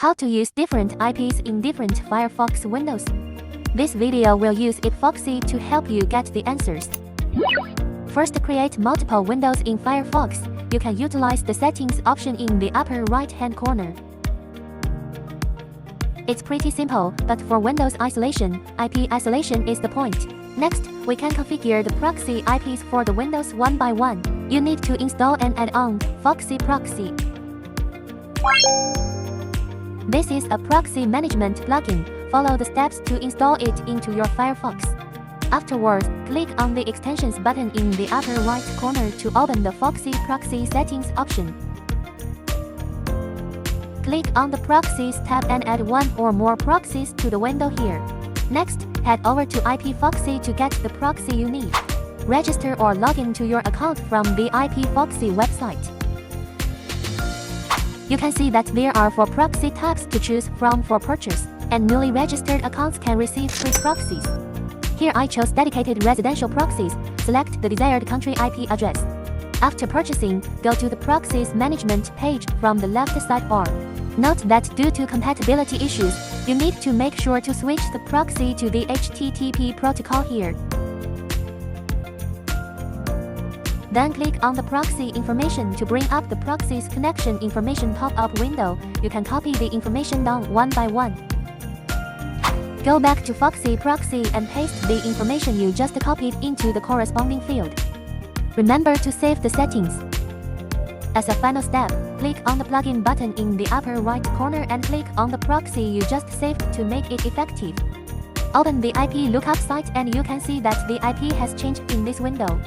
How to use different IPs in different Firefox windows. This video will use IPFoxy to help you get the answers. First, create multiple windows in Firefox. You can utilize the settings option in the upper right-hand corner. It's pretty simple, but for Windows isolation, IP isolation is the point. Next, we can configure the proxy IPs for the windows one by one. You need to install an add-on, FoxyProxy. This is a proxy management plugin. Follow the steps to install it into your Firefox. Afterwards, click on the Extensions button in the upper right corner to open the FoxyProxy settings option. Click on the Proxies tab and add one or more proxies to the window here. Next, head over to IPFoxy to get the proxy you need. Register or log in to your account from the IPFoxy website. You can see that there are 4 proxy types to choose from for purchase, and newly registered accounts can receive free proxies. Here I chose dedicated residential proxies. Select the desired country IP address. After purchasing, go to the Proxies Management page from the left sidebar. Note that due to compatibility issues, you need to make sure to switch the proxy to the HTTP protocol here. Then click on the proxy information to bring up the proxy's connection information pop-up window. You can copy the information down one by one. Go back to FoxyProxy and paste the information you just copied into the corresponding field. Remember to save the settings. As a final step, click on the plugin button in the upper right corner and click on the proxy you just saved to make it effective. Open the IP lookup site and you can see that the IP has changed in this window.